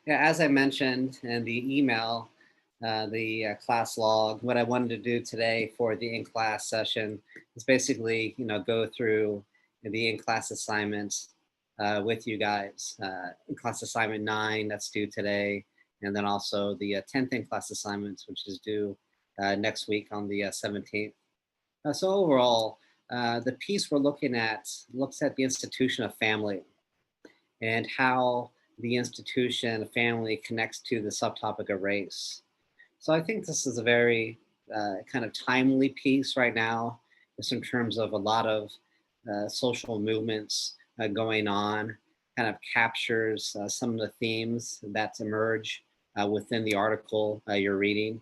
Yeah, as I mentioned in the email, the class log, what I wanted to do today for the in-class session is basically, go through the in-class assignments with you guys. In-class assignment 9, that's due today, and then also the 10th in-class assignments, which is due next week on the 17th. So overall, the piece we're looking at looks at the institution of family and how the institution of family connects to the subtopic of race. So I think this is a very kind of timely piece right now, just in terms of a lot of social movements going on, kind of captures some of the themes that emerge within the article you're reading.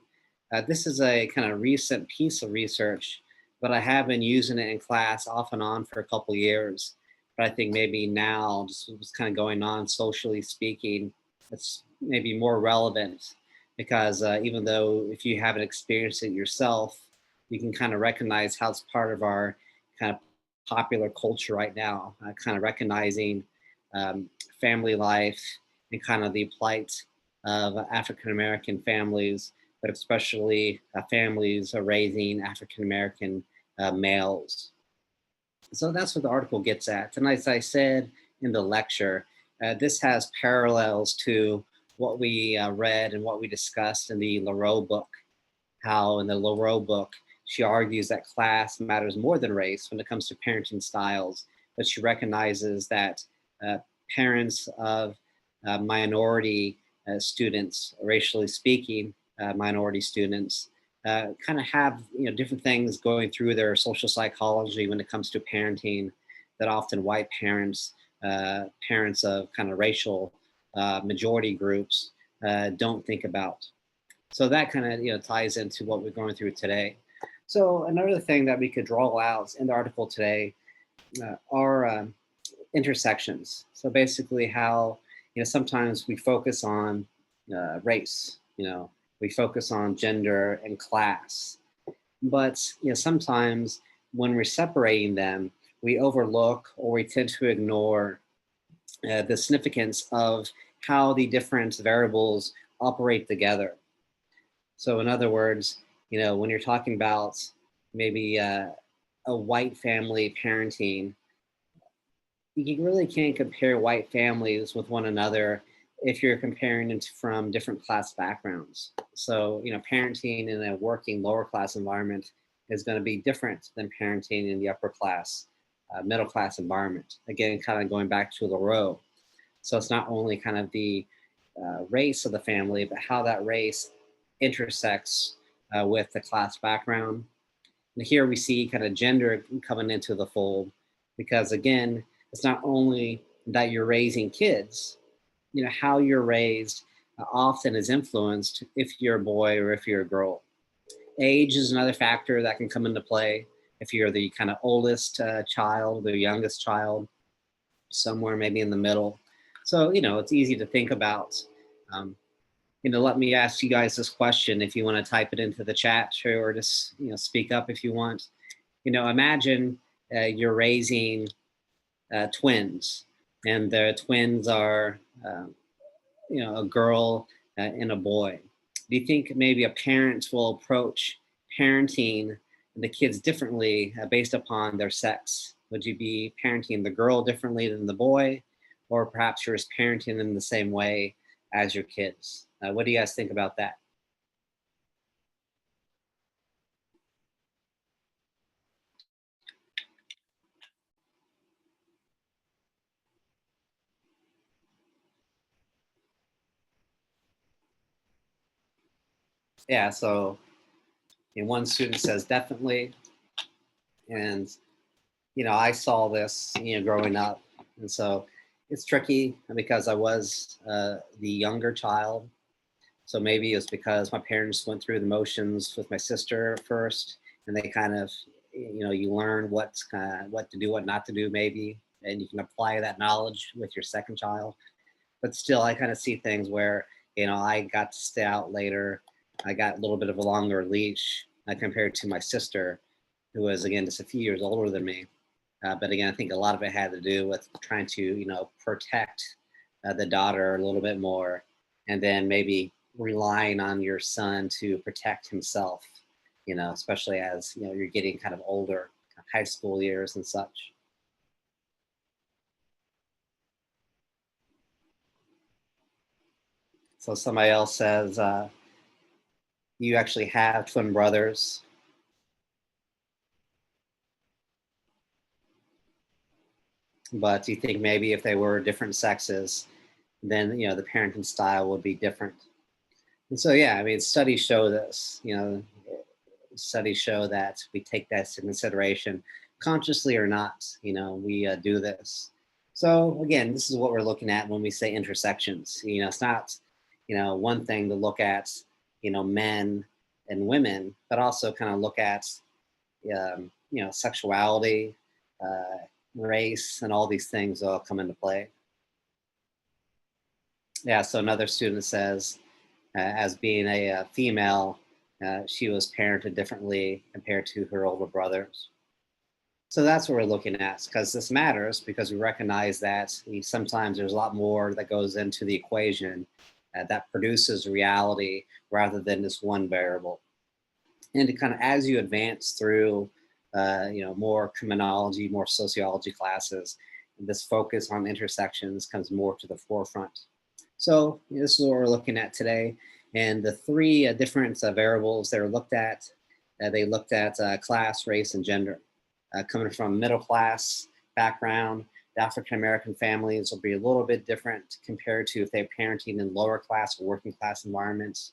This is a kind of recent piece of research, but I have been using it in class off and on for a couple years. But I think maybe now, just what's kind of going on socially speaking, it's maybe more relevant because even though if you haven't experienced it yourself, you can kind of recognize how it's part of our kind of popular culture right now, kind of recognizing um, family life and kind of the plight of African American families, but especially families raising African American males. So that's what the article gets at. And as I said in the lecture, this has parallels to what we read and what we discussed in the Lareau book. How in the Lareau book, she argues that class matters more than race when it comes to parenting styles, but she recognizes that uh, parents of minority students, racially speaking, minority students, kind of have different things going through their social psychology when it comes to parenting that often white parents, parents of kind of racial majority groups, don't think about. So that kind of ties into what we're going through today. So another thing that we could draw out in the article today are intersections. So basically, how sometimes we focus on race, we focus on gender and class, but sometimes when we're separating them, we overlook or we tend to ignore the significance of how the different variables operate together. So, in other words, when you're talking about maybe a white family parenting, you really can't compare white families with one another if you're comparing it from different class backgrounds. So, parenting in a working lower class environment is going to be different than parenting in the upper class, middle class environment. Again, kind of going back to Lareau. So it's not only kind of the race of the family, but how that race intersects with the class background. And here we see kind of gender coming into the fold because, again, it's not only that you're raising kids, how you're raised often is influenced if you're a boy or if you're a girl. Age is another factor that can come into play. If you're the kind of oldest child, the youngest child, somewhere maybe in the middle. So, it's easy to think about. Um, let me ask you guys this question if you want to type it into the chat or just, speak up if you want. Imagine you're raising twins, and the twins are, a girl and a boy. Do you think maybe a parent will approach parenting the kids differently based upon their sex? Would you be parenting the girl differently than the boy, or perhaps you're just parenting them the same way as your kids? What do you guys think about that? Yeah, so one student says definitely, and I saw this growing up, and so it's tricky because I was the younger child. So maybe it's because my parents went through the motions with my sister first, and they kind of, you learn what to do, what not to do, maybe, and you can apply that knowledge with your second child. But still, I kind of see things where I got to stay out later. I got a little bit of a longer leash compared to my sister, who was again just a few years older than me. But again, I think a lot of it had to do with trying to protect the daughter a little bit more and then maybe relying on your son to protect himself, especially as you're getting kind of older, high school years and such. So somebody else says, you actually have twin brothers. But you think maybe if they were different sexes, then the parenting style would be different. And so yeah, I mean, studies show this. Studies show that we take that into consideration, consciously or not. We do this. So again, this is what we're looking at when we say intersections. It's not one thing to look at men and women, but also kind of look at sexuality, race, and all these things all come into play. Yeah, so another student says, as being a female, she was parented differently compared to her older brothers. So that's what we're looking at, because this matters, because we recognize that sometimes there's a lot more that goes into the equation that produces reality rather than this one variable. And to kind of, as you advance through more criminology, more sociology classes, this focus on intersections comes more to the forefront. So this is what we're looking at today. And the three different variables that were looked at, they looked at class, race, and gender. Coming from middle class background, the African-American families will be a little bit different compared to if they're parenting in lower class or working class environments.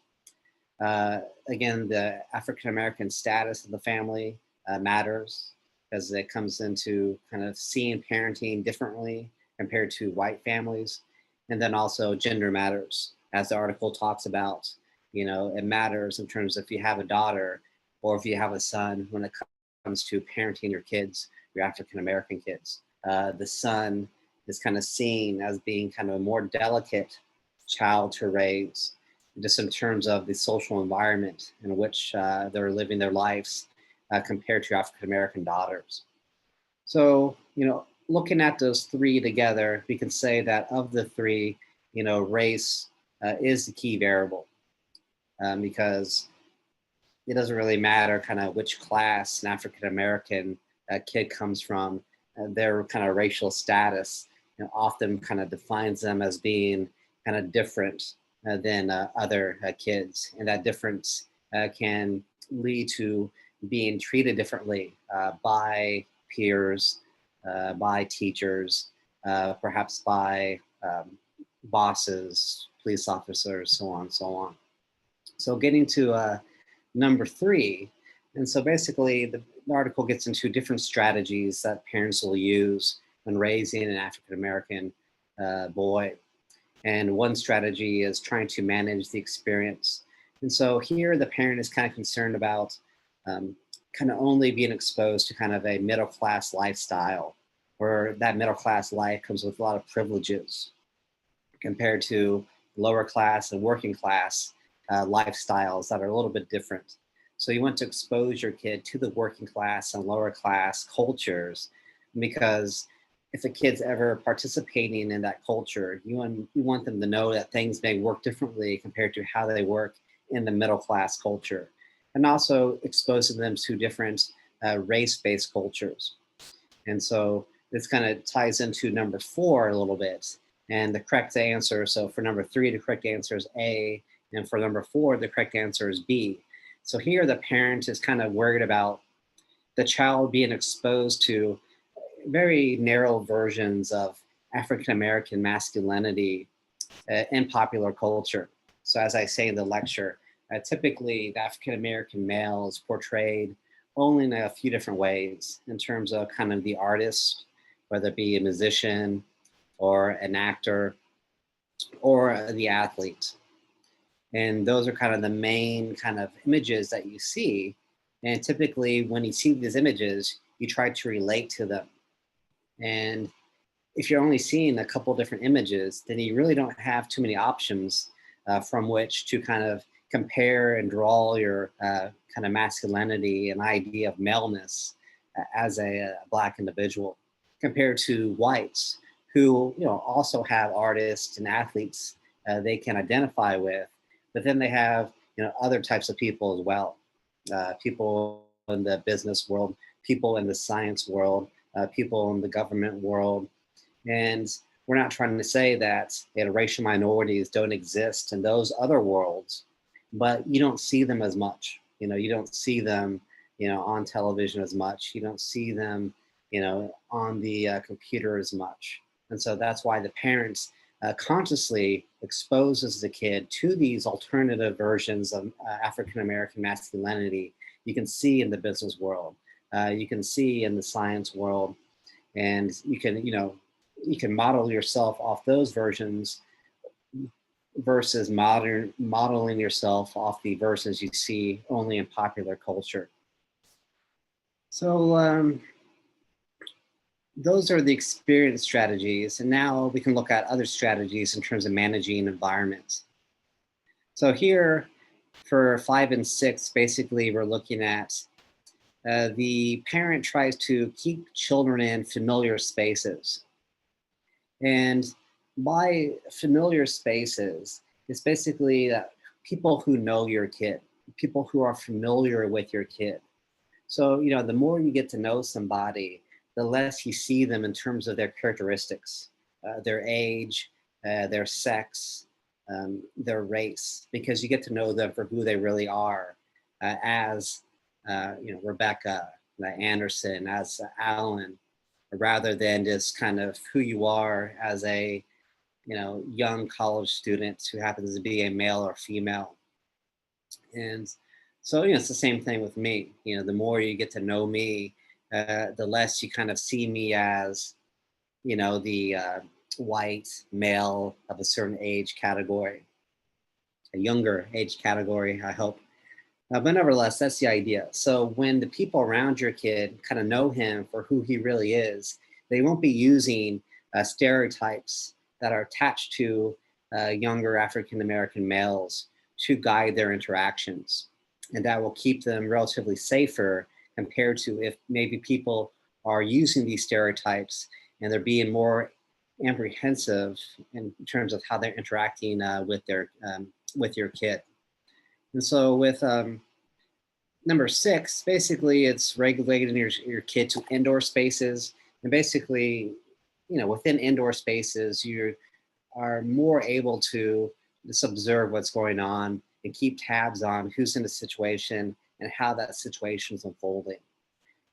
Again, the African-American status of the family matters, because it comes into kind of seeing parenting differently compared to white families. And then also gender matters, as the article talks about. It matters in terms of if you have a daughter or if you have a son when it comes to parenting your kids, your African-American kids. The son is kind of seen as being kind of a more delicate child to raise, just in terms of the social environment in which they're living their lives compared to African-American daughters. So, looking at those three together, we can say that of the three, race is the key variable, because it doesn't really matter kind of which class an African-American kid comes from. Their kind of racial status often kind of defines them as being kind of different than other kids. And that difference can lead to being treated differently by peers, by teachers, perhaps by bosses, police officers, so on and so on. So getting to number three, and so basically the article gets into different strategies that parents will use when raising an African-American boy. And one strategy is trying to manage the experience. And so here the parent is kind of concerned about kind of only being exposed to kind of a middle-class lifestyle, where that middle-class life comes with a lot of privileges compared to lower class and working class lifestyles that are a little bit different. So you want to expose your kid to the working class and lower class cultures, because if a kid's ever participating in that culture, you want them to know that things may work differently compared to how they work in the middle class culture, and also exposing them to different race-based cultures. And so this kind of ties into number four a little bit. And the correct answer, so for number three, the correct answer is A, and for number four, the correct answer is B. So here the parent is kind of worried about the child being exposed to very narrow versions of African-American masculinity in popular culture. So as I say in the lecture, typically the African-American male is portrayed only in a few different ways in terms of kind of the artist, whether it be a musician or an actor or the athlete. And those are kind of the main kind of images that you see. And typically when you see these images, you try to relate to them. And if you're only seeing a couple different images, then you really don't have too many options from which to kind of compare and draw your kind of masculinity and idea of maleness as a Black individual, compared to whites who also have artists and athletes they can identify with. But then they have, other types of people as well. People in the business world, people in the science world, people in the government world. And we're not trying to say that racial minorities don't exist in those other worlds, but you don't see them as much. You don't see them, on television as much. You don't see them, on the computer as much. And so that's why the parents consciously exposes the kid to these alternative versions of African American masculinity. You can see in the business world, you can see in the science world, and you can model yourself off those versions versus modeling yourself off the versions you see only in popular culture. So those are the experience strategies. And now we can look at other strategies in terms of managing environments. So here for 5 and 6, basically we're looking at the parent tries to keep children in familiar spaces. And by familiar spaces, it's basically people who know your kid, people who are familiar with your kid. So, the more you get to know somebody, the less you see them in terms of their characteristics, their age, their sex, their race, because you get to know them for who they really are, as Rebecca, Anderson, as Alan, rather than just kind of who you are as a young college student who happens to be a male or female. And so it's the same thing with me. The more you get to know me, the less you kind of see me as the white male of a certain age category, a younger age category, I hope. But nevertheless, that's the idea. So when the people around your kid kind of know him for who he really is, they won't be using stereotypes that are attached to younger African American males to guide their interactions. And that will keep them relatively safer compared to if maybe people are using these stereotypes and they're being more apprehensive in terms of how they're interacting with your kid. And so with number 6, basically it's regulating your kid to indoor spaces. And basically, within indoor spaces, you are more able to just observe what's going on and keep tabs on who's in the situation and how that situation is unfolding.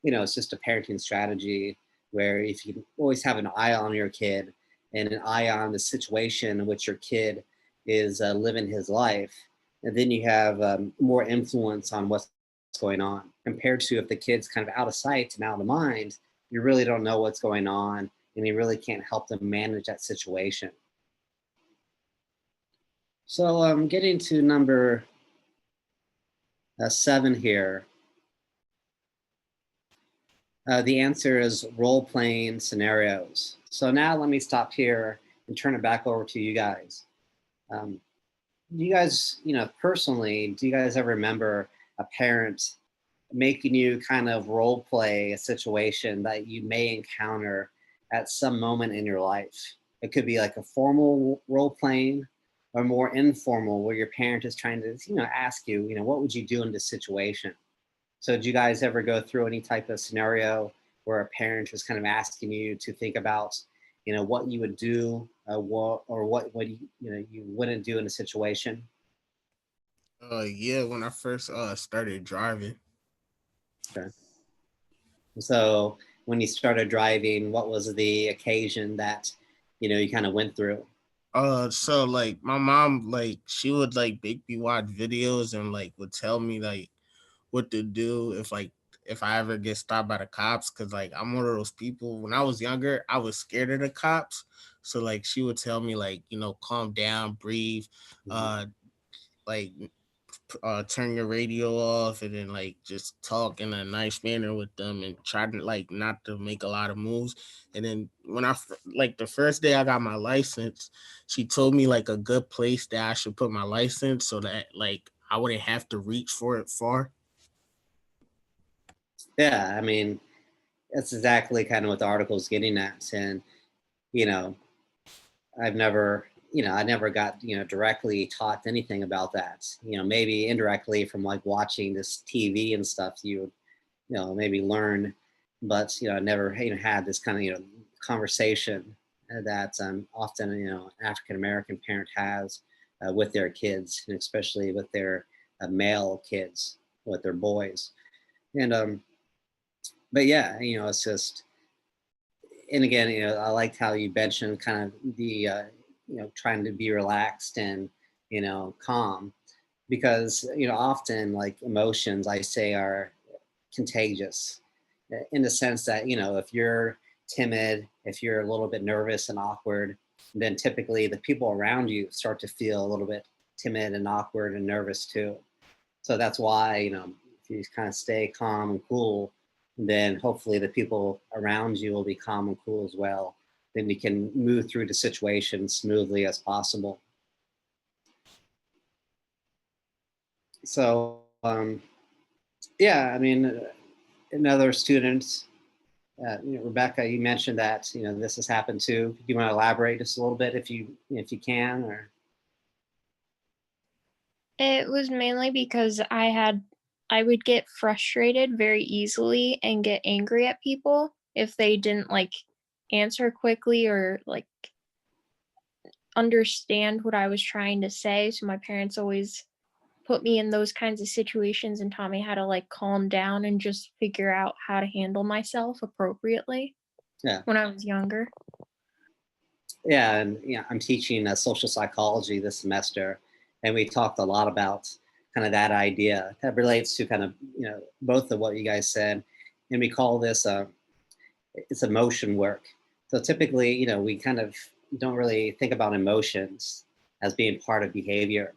It's just a parenting strategy where if you always have an eye on your kid and an eye on the situation in which your kid is living his life, and then you have more influence on what's going on, compared to if the kid's kind of out of sight and out of mind, you really don't know what's going on and you really can't help them manage that situation. So I'm getting to number 7 here. The answer is role-playing scenarios. So now let me stop here and turn it back over to you guys. Do you guys, personally, do you guys ever remember a parent making you kind of role play a situation that you may encounter at some moment in your life? It could be like a formal role playing or more informal where your parent is trying to, ask you, what would you do in this situation? So did you guys ever go through any type of scenario where a parent is kind of asking you to think about, what you would do, what you wouldn't do in a situation? Yeah, when I first started driving. Okay. So when you started driving, what was the occasion that, you kind of went through? So like my mom, like she would like make me watch videos and like would tell me like what to do if I ever get stopped by the cops, because like I'm one of those people. When I was younger, I was scared of the cops, so like she would tell me like calm down, breathe, Mhm. uh like turn your radio off, and then like just talk in a nice manner with them and try to like not to make a lot of moves. And then when like the first day I got my license, she told me like a good place that I should put my license so that like I wouldn't have to reach for it far. Yeah, I mean, that's exactly kind of what the article is getting at. And, you know, I've never I never got, directly taught anything about that. Maybe indirectly from like watching this TV and stuff, you would, maybe learn, but, I never, had this kind of, conversation that often, African American parent has with their kids, and especially with their male kids, with their boys. And, but yeah, it's just, and again, I liked how you mentioned kind of the, trying to be relaxed and, calm, because, often like emotions I say are contagious in the sense that, if you're timid, if you're a little bit nervous and awkward, then typically the people around you start to feel a little bit timid and awkward and nervous too. So that's why, if you kind of stay calm and cool, then hopefully the people around you will be calm and cool as well. Then you can move through the situation smoothly as possible. So, yeah, I mean, another student, Rebecca, you mentioned that this has happened too. Do you want to elaborate just a little bit if you can, or? It was mainly because I would get frustrated very easily and get angry at people if they didn't, like, answer quickly or, like, understand what I was trying to say, so my parents always put me in those kinds of situations and taught me how to, like, calm down and just figure out how to handle myself appropriately Yeah. when I was younger. Yeah, and I'm teaching social psychology this semester, and we talked a lot about kind of that idea that relates to kind of both of what you guys said, and we call this it's emotion work. So typically, we kind of don't really think about emotions as being part of behavior,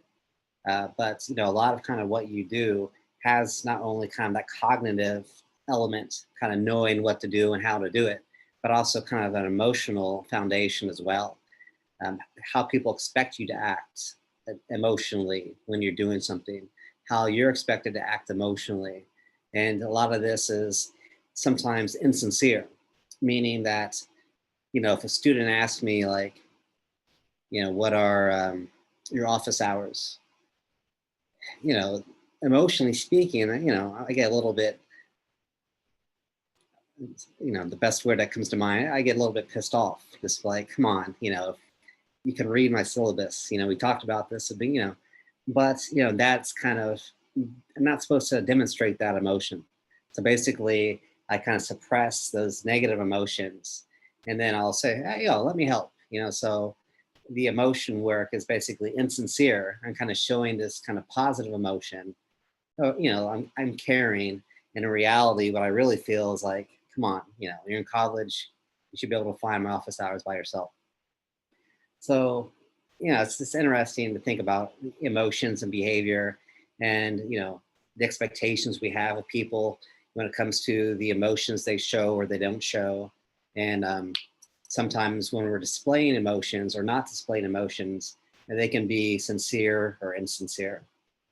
but a lot of kind of what you do has not only kind of that cognitive element, kind of knowing what to do and how to do it, but also kind of an emotional foundation as well. How people expect you to act emotionally when you're doing something, how you're expected to act emotionally. And a lot of this is sometimes insincere, meaning that, if a student asks me, like, what are your office hours? You know, Emotionally speaking, I get a little bit, the best word that comes to mind, I get a little bit pissed off. Just like, come on, you can read my syllabus. We talked about this, but that's kind of, I'm not supposed to demonstrate that emotion. So basically, I kind of suppress those negative emotions, and then I'll say, hey, let me help. So the emotion work is basically insincere and kind of showing this kind of positive emotion. So, I'm caring, and in reality, what I really feel is like, come on, you're in college, you should be able to find my office hours by yourself. So, it's just interesting to think about emotions and behavior, and the expectations we have of people when it comes to the emotions they show or they don't show. And sometimes when we're displaying emotions or not displaying emotions, they can be sincere or insincere.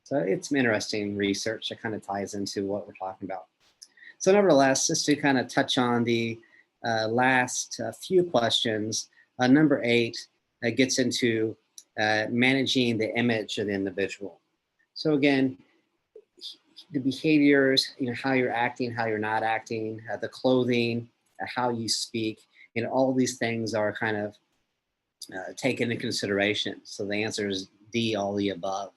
So it's some interesting research that kind of ties into what we're talking about. So nevertheless, just to kind of touch on the last few questions, number 8 gets into managing the image of the individual. So again, the behaviors, how you're acting, how you're not acting, the clothing, how you speak, all these things are kind of taken into consideration. So the answer is D, all the above,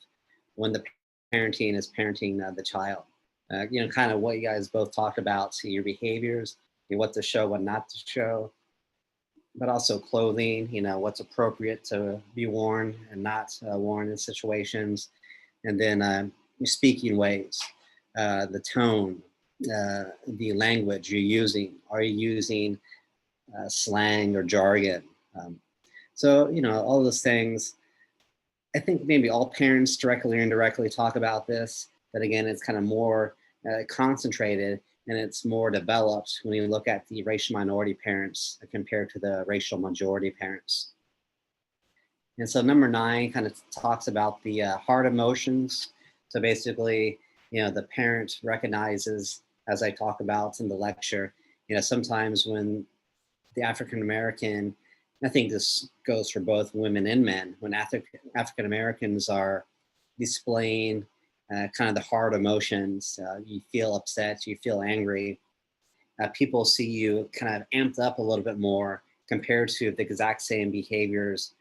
when the parenting is parenting the child. Kind of what you guys both talked about, so your behaviors, what to show, what not to show, but also clothing, what's appropriate to be worn and not worn in situations. And then your speaking ways, the tone, the language you're using. Are you using slang or jargon? So, all those things. I think maybe all parents directly or indirectly talk about this, but again, it's kind of more concentrated and it's more developed when you look at the racial minority parents compared to the racial majority parents. And so number 9 kind of talks about the hard emotions. So basically, the parent recognizes, as I talk about in the lecture, sometimes when the African American I think this goes for both women and men. When African Americans are displaying kind of the hard emotions, you feel upset, you feel angry, people see you kind of amped up a little bit more compared to the exact same behaviors,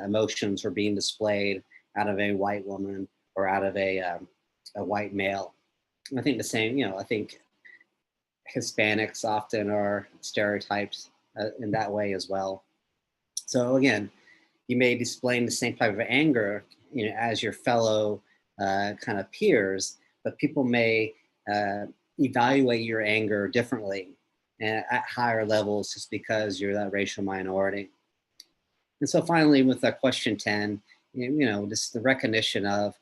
emotions were being displayed out of a white woman or out of a white male. I think the same, I think Hispanics often are stereotypes in that way as well. So again, you may display the same type of anger, as your fellow kind of peers, but people may evaluate your anger differently and at higher levels just because you're that racial minority. And so finally, with question 10, just the recognition of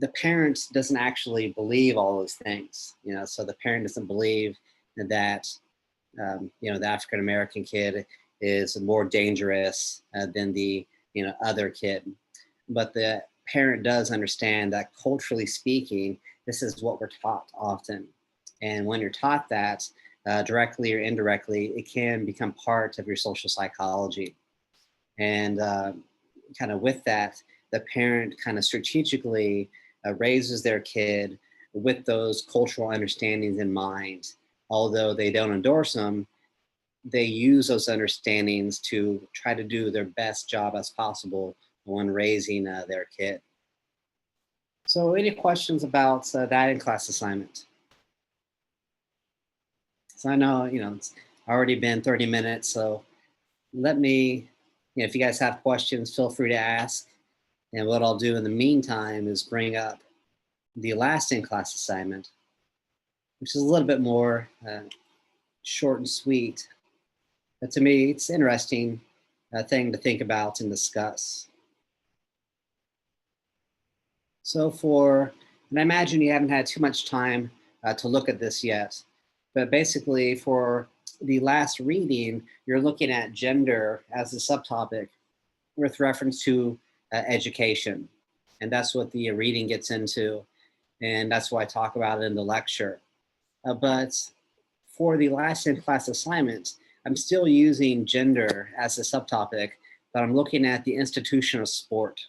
the parent doesn't actually believe all those things, so the parent doesn't believe that, the African American kid is more dangerous than the, other kid. But the parent does understand that culturally speaking, this is what we're taught often. And when you're taught that, directly or indirectly, it can become part of your social psychology. And kind of with that, the parent kind of strategically raises their kid with those cultural understandings in mind. Although they don't endorse them, they use those understandings to try to do their best job as possible when raising their kid. So any questions about that in class assignment? So I know, it's already been 30 minutes, so let me, if you guys have questions, feel free to ask. And what I'll do in the meantime is bring up the last in-class assignment, which is a little bit more short and sweet. But to me, it's interesting thing to think about and discuss. So and I imagine you haven't had too much time to look at this yet, but basically for the last reading, you're looking at gender as a subtopic with reference to education. And that's what the reading gets into. And that's why I talk about it in the lecture. But for the last in-class assignment, I'm still using gender as a subtopic, but I'm looking at the institution of sport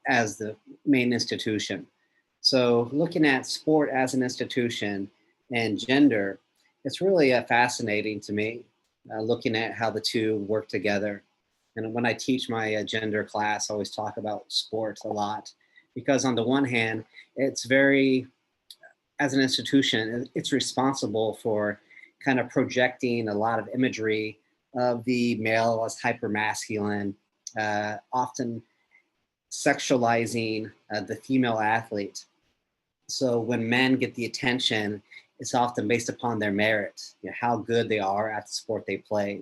as the main institution. So looking at sport as an institution and gender, it's really fascinating to me, looking at how the two work together. And when I teach my gender class, I always talk about sports a lot, because on the one hand, it's very, as an institution, it's responsible for kind of projecting a lot of imagery of the male as hypermasculine, often sexualizing the female athlete. So when men get the attention, it's often based upon their merit, how good they are at the sport they play.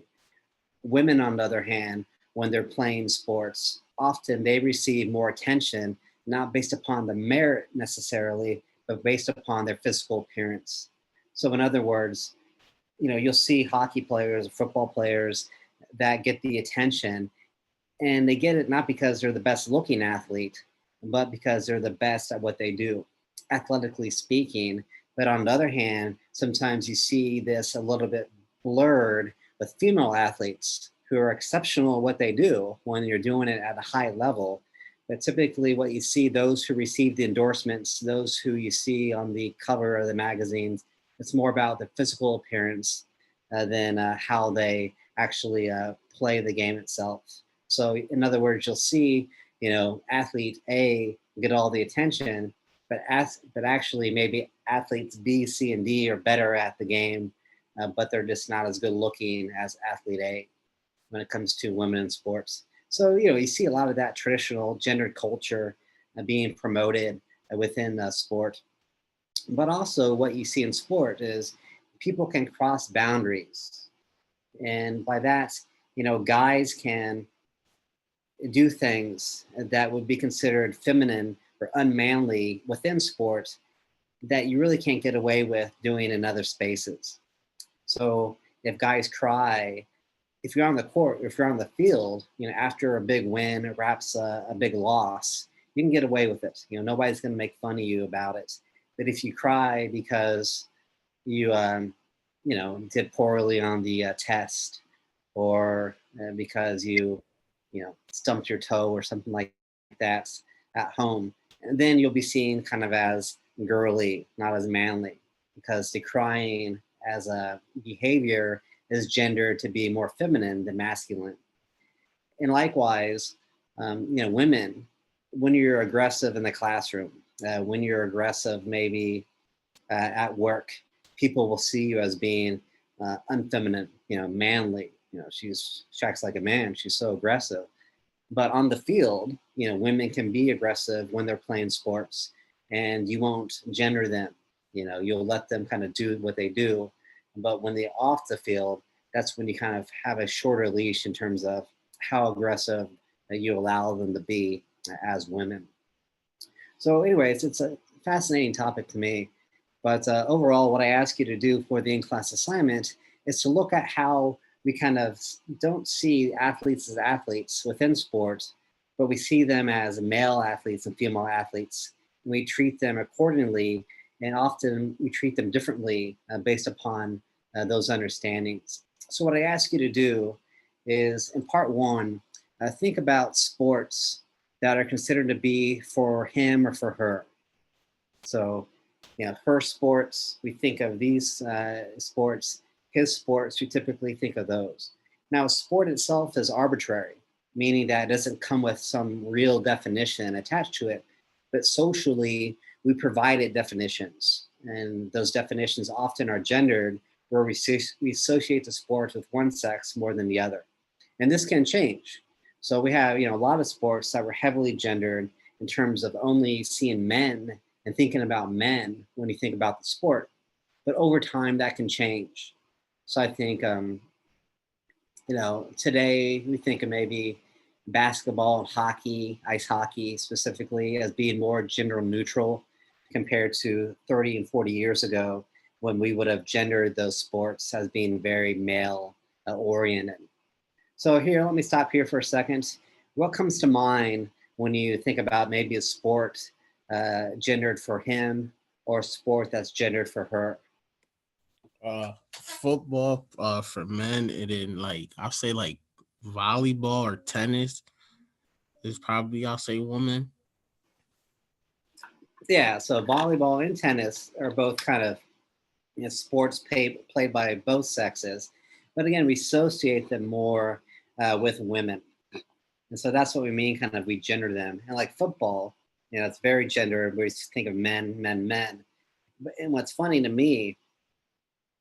Women, on the other hand, when they're playing sports, often they receive more attention, not based upon the merit necessarily, but based upon their physical appearance. So in other words, you'll see hockey players, football players that get the attention, and they get it not because they're the best looking athlete, but because they're the best at what they do, athletically speaking. But on the other hand, sometimes you see this a little bit blurred with female athletes who are exceptional at what they do when you're doing it at a high level. But typically what you see, those who receive the endorsements, those who you see on the cover of the magazines, it's more about the physical appearance than how they actually play the game itself. So in other words, you'll see, athlete A get all the attention, but actually maybe athletes B, C, and D are better at the game, but they're just not as good looking as athlete A when it comes to women in sports. So, you see a lot of that traditional gendered culture being promoted within sport. But also what you see in sport is people can cross boundaries. And by that, guys can do things that would be considered feminine or unmanly within sport that you really can't get away with doing in other spaces. So if guys cry, if you're on the court, if you're on the field, after a big win, or perhaps a big loss, you can get away with it. Nobody's going to make fun of you about it. But if you cry because you, did poorly on the test, or because you stumped your toe or something like that at home. And then you'll be seen kind of as girly, not as manly, because decrying as a behavior is gendered to be more feminine than masculine. And likewise, women, when you're aggressive in the classroom, when you're aggressive maybe at work, people will see you as being unfeminine, manly. She acts like a man. She's so aggressive. But on the field, women can be aggressive when they're playing sports, and you won't gender them. You'll let them kind of do what they do. But when they're off the field, that's when you kind of have a shorter leash in terms of how aggressive that you allow them to be as women. So, anyways, it's a fascinating topic to me. But overall, what I ask you to do for the in-class assignment is to look at how we kind of don't see athletes as athletes within sports, but we see them as male athletes and female athletes. We treat them accordingly, and often we treat them differently based upon those understandings. So what I ask you to do is, in part one, think about sports that are considered to be for him or for her. So, her sports, we think of these sports. His sports, we typically think of those. Now, sport itself is arbitrary, meaning that it doesn't come with some real definition attached to it, but socially, we provided definitions. And those definitions often are gendered, where we associate the sports with one sex more than the other. And this can change. So we have, a lot of sports that were heavily gendered in terms of only seeing men and thinking about men when you think about the sport. But over time, that can change. So I think, today we think of maybe basketball and hockey, ice hockey specifically, as being more gender neutral compared to 30 and 40 years ago, when we would have gendered those sports as being very male oriented. So here, let me stop here for a second. What comes to mind when you think about maybe a sport gendered for him or a sport that's gendered for her? Football for men, and then I'll say volleyball or tennis is probably, I'll say, woman. Yeah, so volleyball and tennis are both kind of sports played by both sexes, but again, we associate them more with women, and so that's what we mean. Kind of, we gender them, and like football, it's very gendered. We think of men, men, men. And what's funny to me,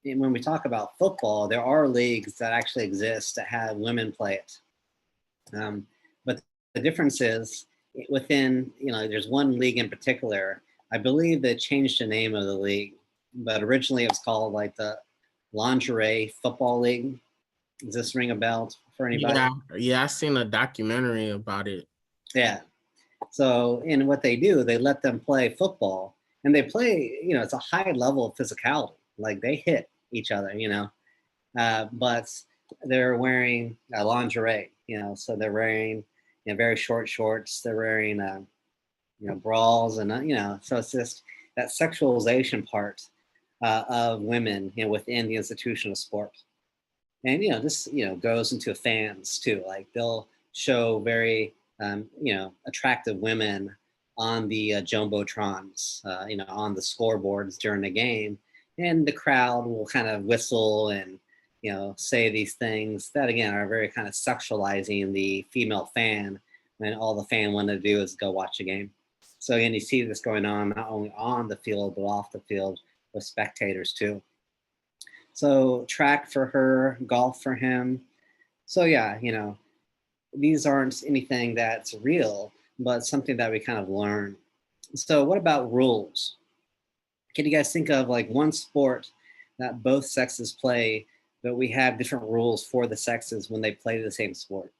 when we talk about football, there are leagues that actually exist that have women play it. But the difference is within, there's one league in particular. I believe they changed the name of the league, but originally it was called like the Lingerie Football League. Does this ring a bell for anybody? Yeah, I seen a documentary about it. Yeah. So, and what they do, they let them play football, and they play, it's a high level of physicality. Like they hit each other, but they're wearing lingerie, so they're wearing very short shorts. They're wearing, bras, and so it's just that sexualization part of women, within the institution of sport. And this goes into fans too. Like they'll show very attractive women on the jumbotrons, on the scoreboards during the game, and the crowd will kind of whistle and say these things that again are very kind of sexualizing the female fan, when all the fan wanted to do is go watch a game. So again, you see this going on not only on the field but off the field with spectators too. So track for her, golf for him. So yeah, these aren't anything that's real, but something that we kind of learn. So what about rules? Can you guys think of like one sport that both sexes play, but we have different rules for the sexes when they play the same sport?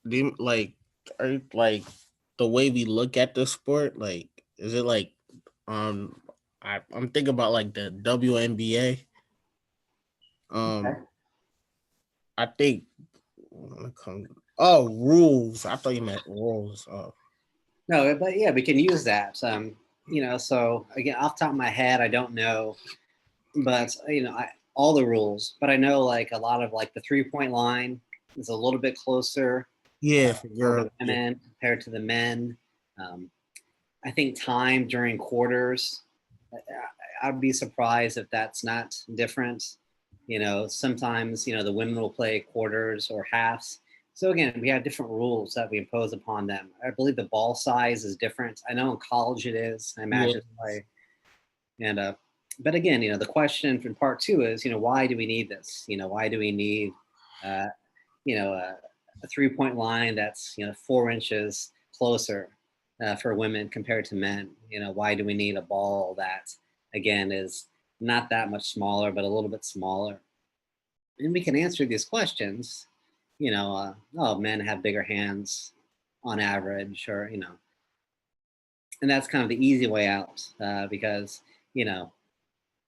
Are the way we look at the sport, is it I'm thinking about the WNBA. Okay. I think rules. I thought you meant rules. No, but yeah, we can use that. So again, off the top of my head, I don't know, but all the rules, but I know like a lot of like the 3-point line is a little bit closer Yeah, for for the girls. Yeah. women compared to the men. Um, I think time during quarters, I'd be surprised if that's not different. Sometimes, the women will play quarters or halves. So again, we have different rules that we impose upon them. I believe the ball size is different. I know in college it is. I imagine play. And but again, the question from part two is, why do we need this? Why do we need, uh, a 3-point line that's 4 inches closer for women compared to men? Why do we need a ball that again is not that much smaller, but a little bit smaller? And we can answer these questions. Oh, men have bigger hands on average, or and that's kind of the easy way out because you know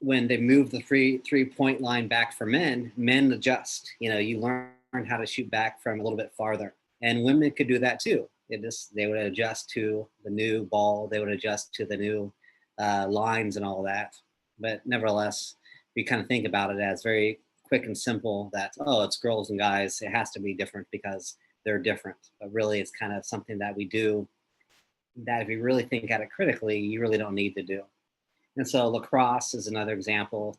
when they move the three-point line back for men, men adjust. You learn how to shoot back from a little bit farther, and women could do that too. They would adjust to the new ball, they would adjust to the new lines and all that. But nevertheless, we kind of think about it as very quick and simple. That it's girls and guys. It has to be different because they're different. But really, it's kind of something that we do that if you really think at it critically, you really don't need to do. And so lacrosse is another example.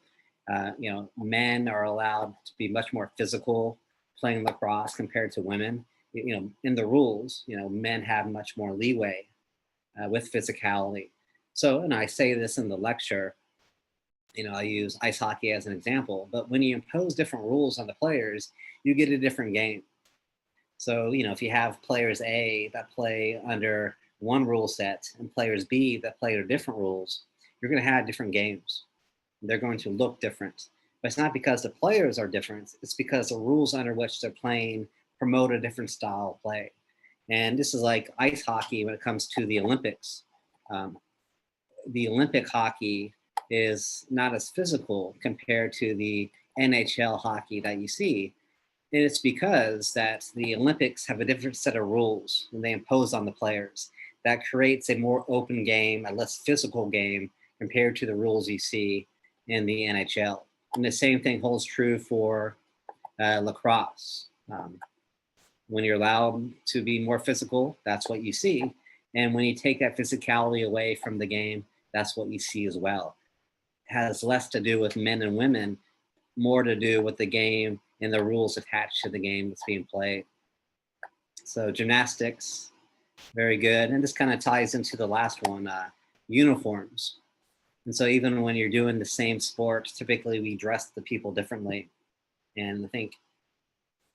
Men are allowed to be much more physical playing lacrosse compared to women. In the rules, men have much more leeway with physicality. So, and I say this in the lecture, I use ice hockey as an example, but when you impose different rules on the players, you get a different game. So, if you have players A that play under one rule set and players B that play under different rules, you're going to have different games. They're going to look different. But it's not because the players are different, it's because the rules under which they're playing promote a different style of play. And this is like ice hockey when it comes to the Olympics. The Olympic hockey is not as physical compared to the NHL hockey that you see. And it's because that the Olympics have a different set of rules and they impose on the players. That creates a more open game, a less physical game compared to the rules you see in the NHL. And the same thing holds true for lacrosse. When you're allowed to be more physical, that's what you see. And when you take that physicality away from the game, that's what you see as well. It has less to do with men and women, more to do with the game and the rules attached to the game that's being played. So gymnastics, very good. And this kind of ties into the last one, uniforms. And so even when you're doing the same sport, typically we dress the people differently. And I think,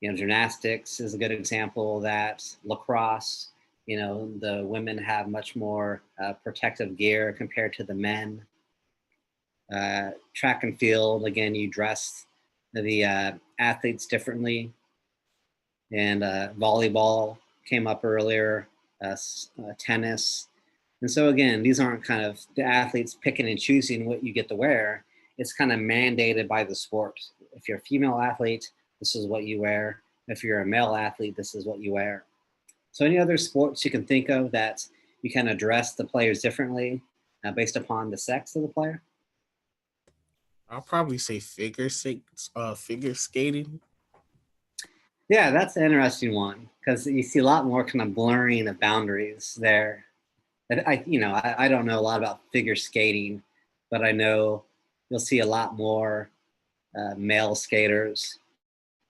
gymnastics is a good example of that. Lacrosse, the women have much more protective gear compared to the men. Track and field, again, you dress the athletes differently. And volleyball came up earlier, tennis. And so again, these aren't kind of the athletes picking and choosing what you get to wear. It's kind of mandated by the sport. If you're a female athlete, this is what you wear. If you're a male athlete, this is what you wear. So any other sports you can think of that you kind of dress the players differently based upon the sex of the player? I'll probably say figure skating. Yeah, that's an interesting one because you see a lot more kind of blurring of boundaries there. I don't know a lot about figure skating, but I know you'll see a lot more male skaters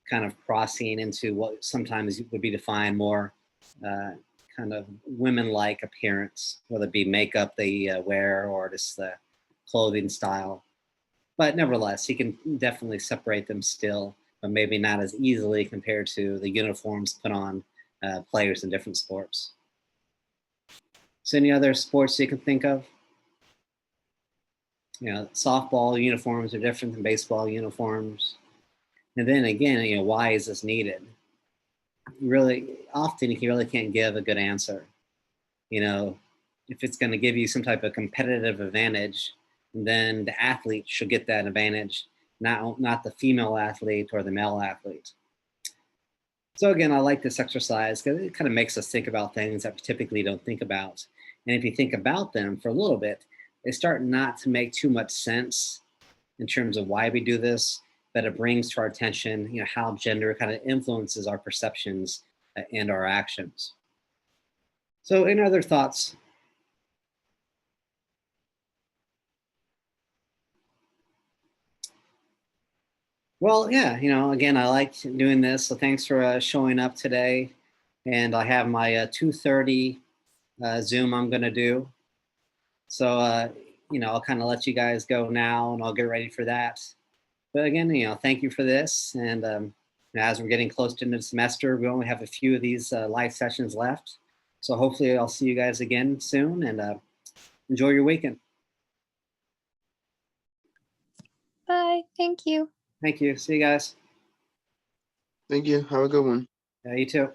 kind of crossing into what sometimes would be defined more kind of women-like appearance, whether it be makeup they wear or just the clothing style. But nevertheless, you can definitely separate them still, but maybe not as easily compared to the uniforms put on players in different sports. So any other sports you can think of? Softball uniforms are different than baseball uniforms. And then again, why is this needed? Really, often you really can't give a good answer. If it's going to give you some type of competitive advantage, then the athlete should get that advantage, not the female athlete or the male athlete. So again, I like this exercise because it kind of makes us think about things that we typically don't think about. And if you think about them for a little bit, they start not to make too much sense in terms of why we do this. but it brings to our attention, how gender kind of influences our perceptions and our actions. So, any other thoughts? Well, yeah, again, I like doing this. So thanks for showing up today. And I have my 2:30 Zoom I'm going to do. So, I'll kind of let you guys go now and I'll get ready for that. But again, thank you for this. And as we're getting close to the semester, we only have a few of these live sessions left. So hopefully I'll see you guys again soon and enjoy your weekend. Bye. Thank you. Thank you. See you guys. Thank you. Have a good one. You too.